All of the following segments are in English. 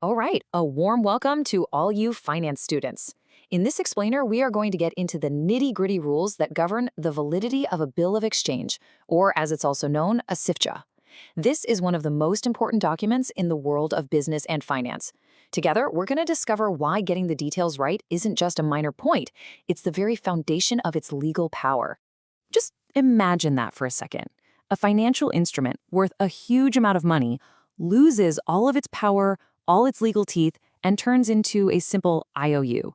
All right, a warm welcome to all you finance students. In this explainer, we are going to get into the nitty-gritty rules that govern the validity of a bill of exchange, or as it's also known, a SFTGA. This is one of the most important documents in the world of business and finance. Together, we're going to discover why getting the details right isn't just a minor point, it's the very foundation of its legal power. Just imagine that for a second. A financial instrument worth a huge amount of money loses all of its power, all its legal teeth, and turns into a simple IOU.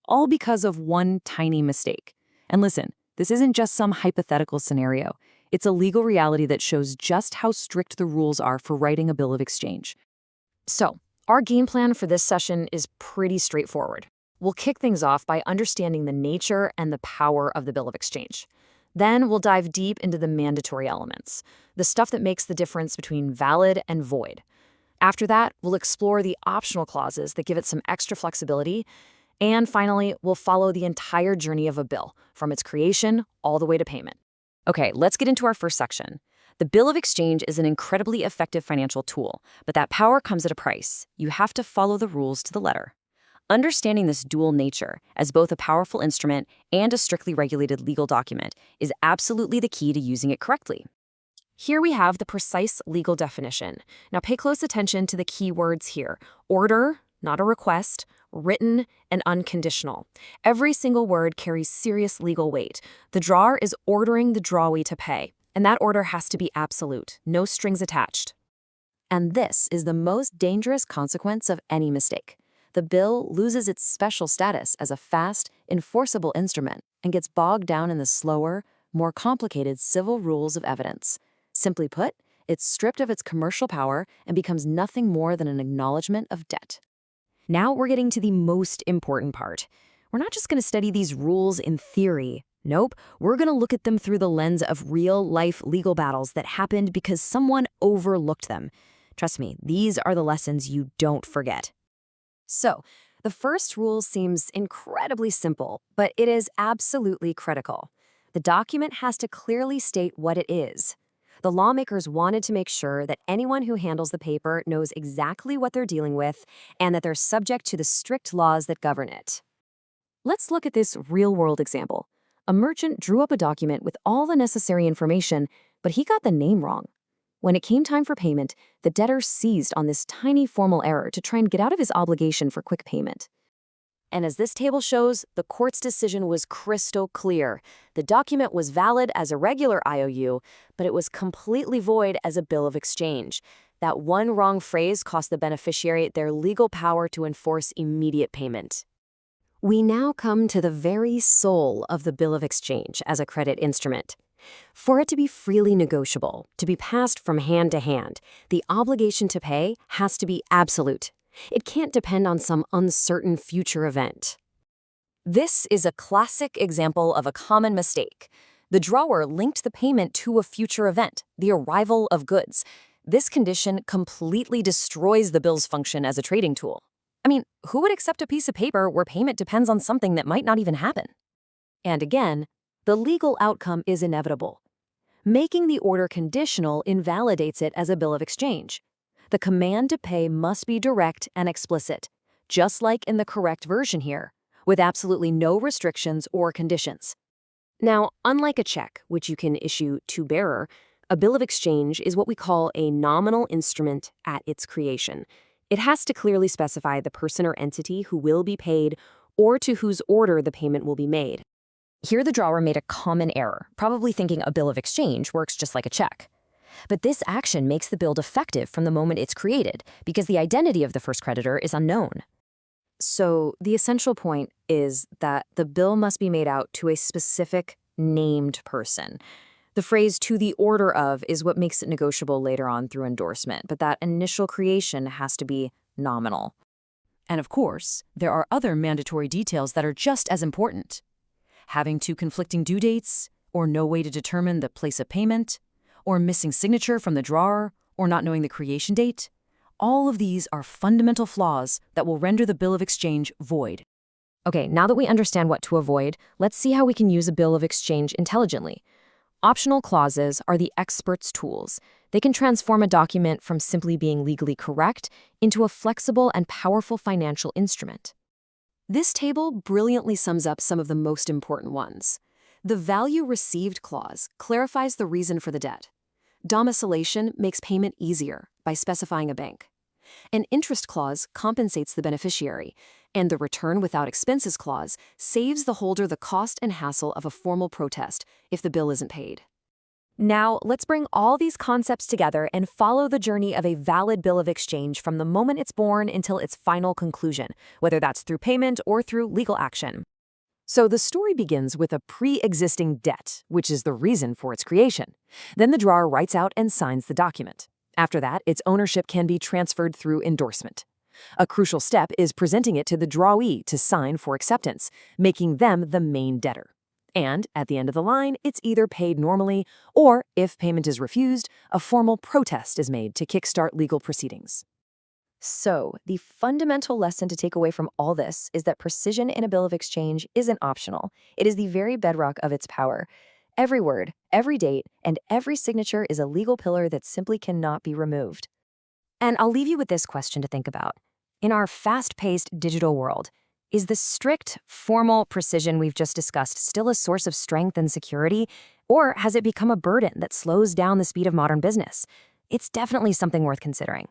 All because of one tiny mistake. And listen, this isn't just some hypothetical scenario. It's a legal reality that shows just how strict the rules are for writing a bill of exchange. So, our game plan for this session is pretty straightforward. We'll kick things off by understanding the nature and the power of the bill of exchange. Then we'll dive deep into the mandatory elements, the stuff that makes the difference between valid and void. After that, we'll explore the optional clauses that give it some extra flexibility. And finally, we'll follow the entire journey of a bill, from its creation all the way to payment. Okay, let's get into our first section. The bill of exchange is an incredibly effective financial tool, but that power comes at a price. You have to follow the rules to the letter. Understanding this dual nature, as both a powerful instrument and a strictly regulated legal document, is absolutely the key to using it correctly. Here we have the precise legal definition. Now pay close attention to the key words here. Order, not a request, written, and unconditional. Every single word carries serious legal weight. The drawer is ordering the drawee to pay, and that order has to be absolute, no strings attached. And this is the most dangerous consequence of any mistake. The bill loses its special status as a fast, enforceable instrument and gets bogged down in the slower, more complicated civil rules of evidence. Simply put, it's stripped of its commercial power and becomes nothing more than an acknowledgement of debt. Now we're getting to the most important part. We're not just going to study these rules in theory. Nope, we're going to look at them through the lens of real-life legal battles that happened because someone overlooked them. Trust me, these are the lessons you don't forget. So, the first rule seems incredibly simple, but it is absolutely critical. The document has to clearly state what it is. The lawmakers wanted to make sure that anyone who handles the paper knows exactly what they're dealing with and that they're subject to the strict laws that govern it. Let's look at this real-world example. A merchant drew up a document with all the necessary information, but he got the name wrong. When it came time for payment, the debtor seized on this tiny formal error to try and get out of his obligation for quick payment. And as this table shows, the court's decision was crystal clear. The document was valid as a regular IOU, but it was completely void as a bill of exchange. That one wrong phrase cost the beneficiary their legal power to enforce immediate payment. We now come to the very soul of the bill of exchange as a credit instrument. For it to be freely negotiable, to be passed from hand to hand, the obligation to pay has to be absolute. It can't depend on some uncertain future event. This is a classic example of a common mistake. The drawer linked the payment to a future event, the arrival of goods. This condition completely destroys the bill's function as a trading tool. I mean, who would accept a piece of paper where payment depends on something that might not even happen? And again, the legal outcome is inevitable. Making the order conditional invalidates it as a bill of exchange. The command to pay must be direct and explicit, just like in the correct version here, with absolutely no restrictions or conditions. Now, unlike a check, which you can issue to bearer, a bill of exchange is what we call a nominal instrument at its creation. It has to clearly specify the person or entity who will be paid or to whose order the payment will be made. Here the drawer made a common error, probably thinking a bill of exchange works just like a check. But this action makes the bill defective from the moment it's created because the identity of the first creditor is unknown. So the essential point is that the bill must be made out to a specific named person. The phrase "to the order of" is what makes it negotiable later on through endorsement, but that initial creation has to be nominal. And of course, there are other mandatory details that are just as important. Having two conflicting due dates, or no way to determine the place of payment, or missing signature from the drawer, or not knowing the creation date. All of these are fundamental flaws that will render the bill of exchange void. Okay, now that we understand what to avoid, let's see how we can use a bill of exchange intelligently. Optional clauses are the expert's tools. They can transform a document from simply being legally correct into a flexible and powerful financial instrument. This table brilliantly sums up some of the most important ones. The value received clause clarifies the reason for the debt. Domiciliation makes payment easier by specifying a bank. An interest clause compensates the beneficiary, and the return without expenses clause saves the holder the cost and hassle of a formal protest if the bill isn't paid. Now, let's bring all these concepts together and follow the journey of a valid bill of exchange from the moment it's born until its final conclusion, whether that's through payment or through legal action. So the story begins with a pre-existing debt, which is the reason for its creation. Then the drawer writes out and signs the document. After that, its ownership can be transferred through endorsement. A crucial step is presenting it to the drawee to sign for acceptance, making them the main debtor. And at the end of the line, it's either paid normally or, if payment is refused, a formal protest is made to kickstart legal proceedings. So, the fundamental lesson to take away from all this is that precision in a bill of exchange isn't optional. It is the very bedrock of its power. Every word, every date, and every signature is a legal pillar that simply cannot be removed. And I'll leave you with this question to think about. In our fast-paced digital world, is the strict, formal precision we've just discussed still a source of strength and security, or has it become a burden that slows down the speed of modern business? It's definitely something worth considering.